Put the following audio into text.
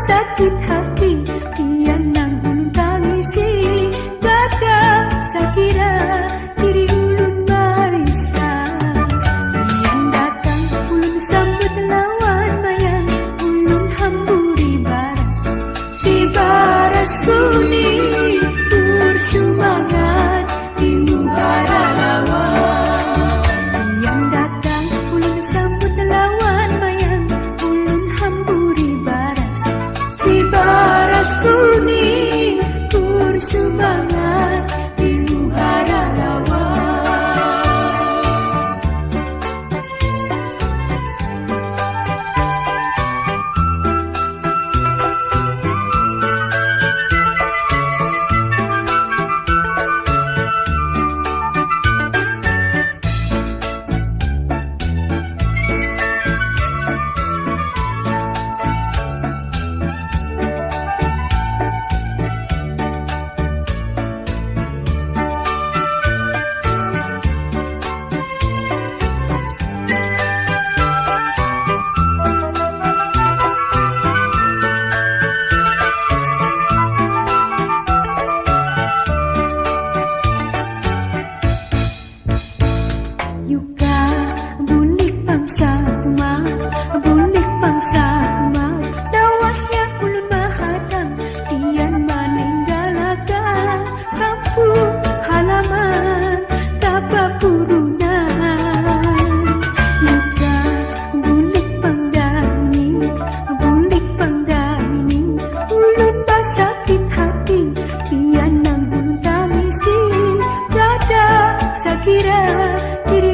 Sakit hati kian nang ulun tangisi, gagal sakira diri ulun marista. Kian datang ulun sambut lawan mayang, ulun hamburi baras, si baras kuning bersumangat di muara lawan. Kian datang ulun sambut lawan mayang, ulun hamburi baras, baras kuning bersumangat di muara lawan. Yuka bulik pangsa tuma, bulik pangsa tuma, dawasnya ulun mahadang, tian meninggalkan kampung halaman tapa purunan. Yuka bulik pangdani, bulik pangdani, ulun basakit hati, tian nang ulun tamisi, gada sakira diri